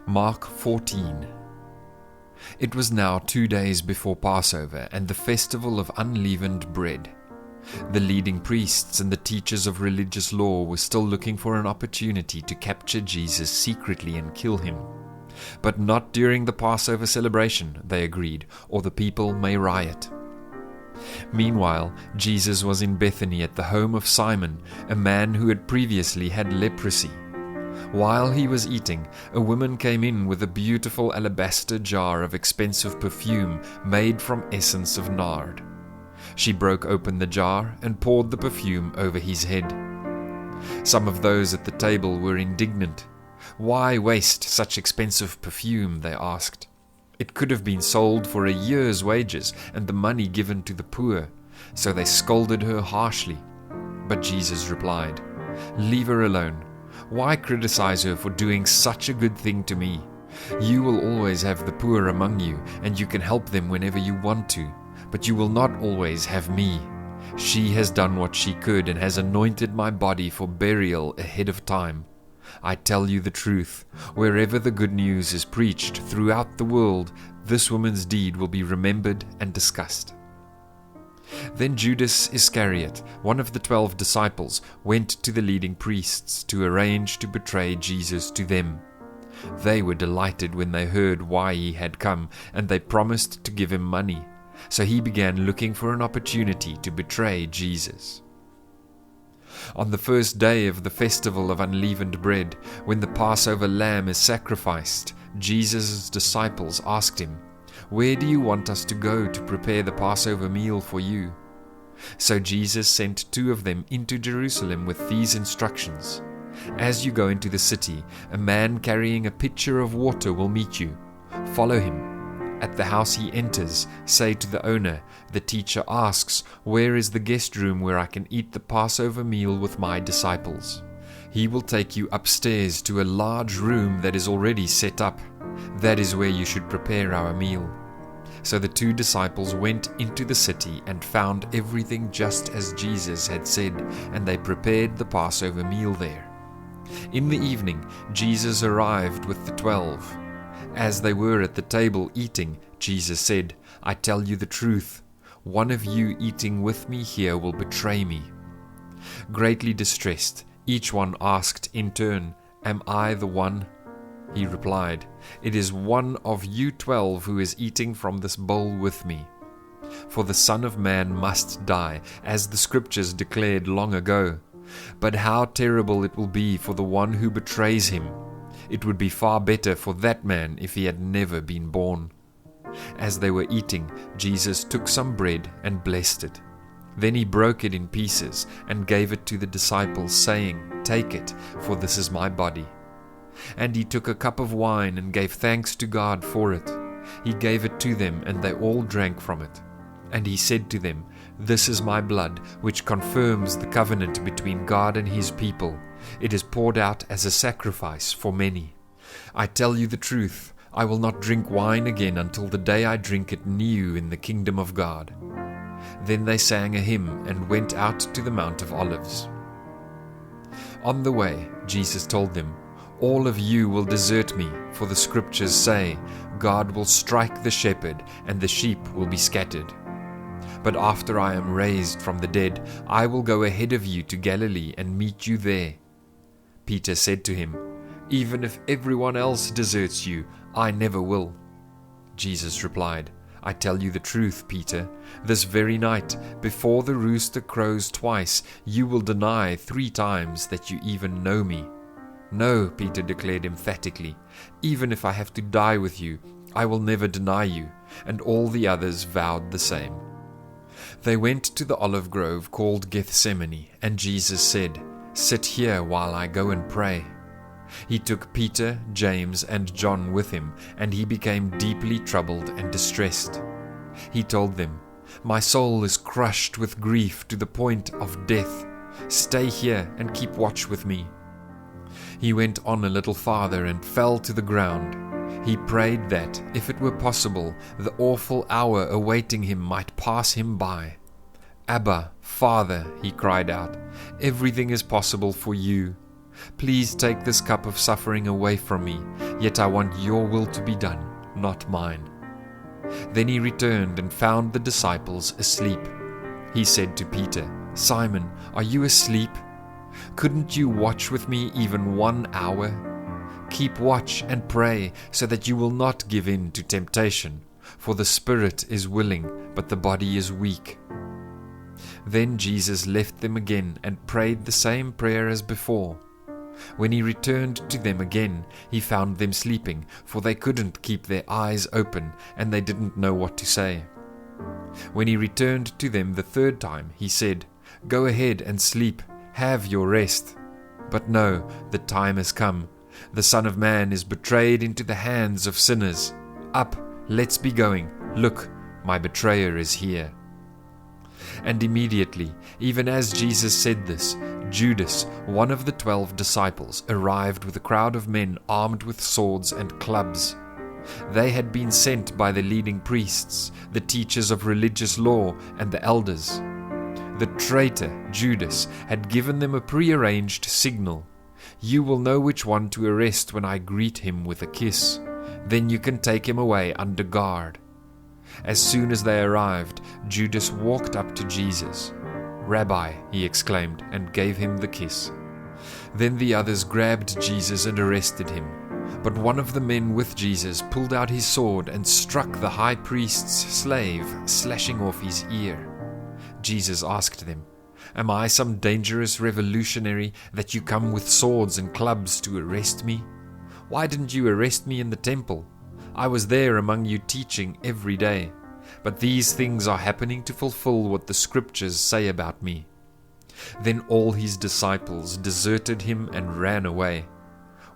Mark 14. It was now 2 days before Passover and the festival of unleavened bread. The leading priests and the teachers of religious law were still looking for an opportunity to capture Jesus secretly and kill him. But not during the Passover celebration, they agreed, or the people may riot. Meanwhile, Jesus was in Bethany at the home of Simon, a man who had previously had leprosy. While he was eating, a woman came in with a beautiful alabaster jar of expensive perfume made from essence of nard. She broke open the jar and poured the perfume over his head. Some of those at the table were indignant. "Why waste such expensive perfume?" they asked. "It could have been sold for a year's wages and the money given to the poor." So they scolded her harshly. But Jesus replied, "Leave her alone. Why criticize her for doing such a good thing to me? You will always have the poor among you, and you can help them whenever you want to, but you will not always have me. She has done what she could and has anointed my body for burial ahead of time. I tell you the truth, wherever the good news is preached throughout the world, this woman's deed will be remembered and discussed." Then Judas Iscariot, one of the 12 disciples, went to the leading priests to arrange to betray Jesus to them. They were delighted when they heard why he had come, and they promised to give him money. So he began looking for an opportunity to betray Jesus. On the first day of the festival of unleavened bread, when the Passover lamb is sacrificed, Jesus' disciples asked him, "Where do you want us to go to prepare the Passover meal for you?" So Jesus sent 2 of them into Jerusalem with these instructions. "As you go into the city, a man carrying a pitcher of water will meet you. Follow him. At the house he enters, say to the owner, 'The teacher asks, where is the guest room where I can eat the Passover meal with my disciples?' He will take you upstairs to a large room that is already set up. That is where you should prepare our meal." So the 2 disciples went into the city and found everything just as Jesus had said, and they prepared the Passover meal there. In the evening, Jesus arrived with the 12. As they were at the table eating, Jesus said, "I tell you the truth, one of you eating with me here will betray me." Greatly distressed, each one asked in turn, "Am I the one?" He replied, "It is one of you 12 who is eating from this bowl with me. For the Son of Man must die, as the Scriptures declared long ago. But how terrible it will be for the one who betrays him! It would be far better for that man if he had never been born." As they were eating, Jesus took some bread and blessed it. Then he broke it in pieces and gave it to the disciples, saying, "Take it, for this is my body." And he took a cup of wine and gave thanks to God for it. He gave it to them, and they all drank from it. And he said to them, "This is my blood, which confirms the covenant between God and his people. It is poured out as a sacrifice for many. I tell you the truth, I will not drink wine again until the day I drink it new in the kingdom of God." Then they sang a hymn and went out to the Mount of Olives. On the way, Jesus told them, "All of you will desert me, for the Scriptures say, God will strike the shepherd, and the sheep will be scattered. But after I am raised from the dead, I will go ahead of you to Galilee and meet you there." Peter said to him, "Even if everyone else deserts you, I never will." Jesus replied, "I tell you the truth, Peter, this very night, before the rooster crows twice, you will deny 3 times that you even know me." "No," Peter declared emphatically, "even if I have to die with you, I will never deny you." And all the others vowed the same. They went to the olive grove called Gethsemane, and Jesus said, "Sit here while I go and pray." He took Peter, James, and John with him, and he became deeply troubled and distressed. He told them, "My soul is crushed with grief to the point of death. Stay here and keep watch with me." He went on a little farther and fell to the ground. He prayed that, if it were possible, the awful hour awaiting him might pass him by. "Abba, Father," he cried out, "everything is possible for you. Please take this cup of suffering away from me, yet I want your will to be done, not mine." Then he returned and found the disciples asleep. He said to Peter, "Simon, are you asleep? Couldn't you watch with me even 1 hour? Keep watch and pray, so that you will not give in to temptation. For the spirit is willing, but the body is weak." Then Jesus left them again and prayed the same prayer as before. When he returned to them again, he found them sleeping, for they couldn't keep their eyes open, and they didn't know what to say. When he returned to them the third time, he said, "Go ahead and sleep, have your rest." But no, the time has come. The Son of Man is betrayed into the hands of sinners. Up, let's be going. Look, my betrayer is here. And immediately, even as Jesus said this, Judas, one of the 12 disciples, arrived with a crowd of men armed with swords and clubs. They had been sent by the leading priests, the teachers of religious law, and the elders. The traitor, Judas, had given them a prearranged signal. "You will know which one to arrest when I greet him with a kiss. Then you can take him away under guard." As soon as they arrived, Judas walked up to Jesus. "Rabbi," he exclaimed, and gave him the kiss. Then the others grabbed Jesus and arrested him. But one of the men with Jesus pulled out his sword and struck the high priest's slave, slashing off his ear. Jesus asked them, "Am I some dangerous revolutionary that you come with swords and clubs to arrest me? Why didn't you arrest me in the temple? I was there among you teaching every day. But these things are happening to fulfill what the scriptures say about me." Then all his disciples deserted him and ran away.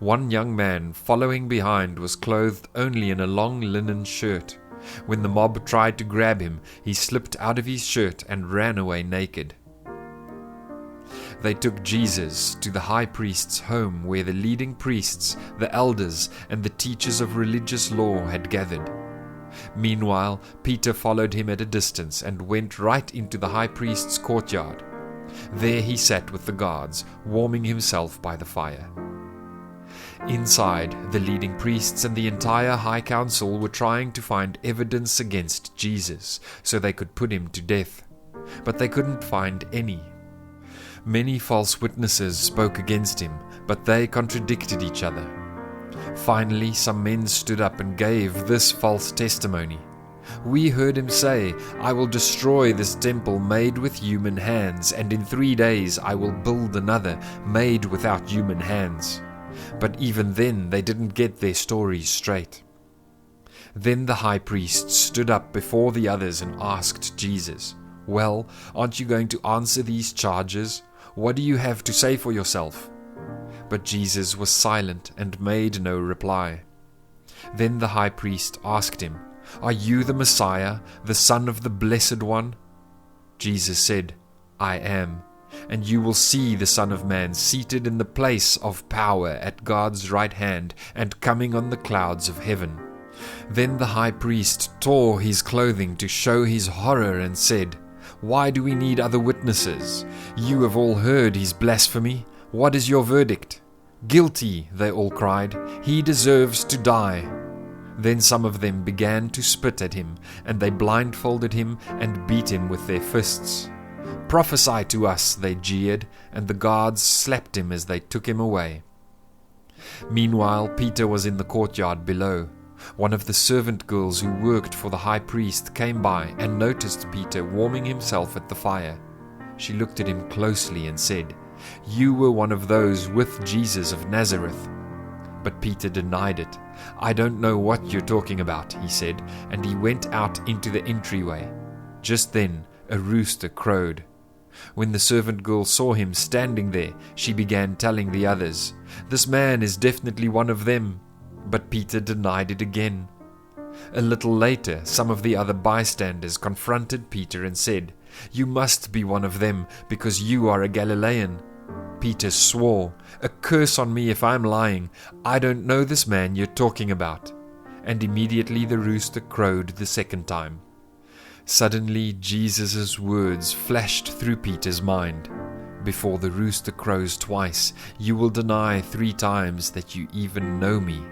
One young man following behind was clothed only in a long linen shirt. When the mob tried to grab him, he slipped out of his shirt and ran away naked. They took Jesus to the high priest's home, where the leading priests, the elders, and the teachers of religious law had gathered. Meanwhile, Peter followed him at a distance and went right into the high priest's courtyard. There he sat with the guards, warming himself by the fire. Inside, the leading priests and the entire high council were trying to find evidence against Jesus, so they could put him to death. But they couldn't find any. Many false witnesses spoke against him, but they contradicted each other. Finally, some men stood up and gave this false testimony. "We heard him say, 'I will destroy this temple made with human hands, and in 3 days I will build another made without human hands.' But even then they didn't get their stories straight." Then the high priest stood up before the others and asked Jesus, "Well, aren't you going to answer these charges? What do you have to say for yourself?" But Jesus was silent and made no reply. Then the high priest asked him, "Are you the Messiah, the Son of the Blessed One?" Jesus said, "I am, and you will see the Son of Man seated in the place of power at God's right hand and coming on the clouds of heaven." Then the high priest tore his clothing to show his horror and said, "Why do we need other witnesses? You have all heard his blasphemy. What is your verdict?" "Guilty," they all cried. "He deserves to die." Then some of them began to spit at him, and they blindfolded him and beat him with their fists. "Prophesy to us," they jeered, and the guards slapped him as they took him away. Meanwhile, Peter was in the courtyard below. One of the servant girls who worked for the high priest came by and noticed Peter warming himself at the fire. She looked at him closely and said, "You were one of those with Jesus of Nazareth." But Peter denied it. "I don't know what you're talking about," he said, and he went out into the entryway. Just then, a rooster crowed. When the servant girl saw him standing there, she began telling the others, "This man is definitely one of them." But Peter denied it again. A little later, some of the other bystanders confronted Peter and said, "You must be one of them, because you are a Galilean." Peter swore, "A curse on me if I'm lying. I don't know this man you're talking about." And immediately the rooster crowed the second time. Suddenly Jesus' words flashed through Peter's mind. Before the rooster crows twice, you will deny 3 times that you even know me."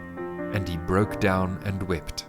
And he broke down and wept.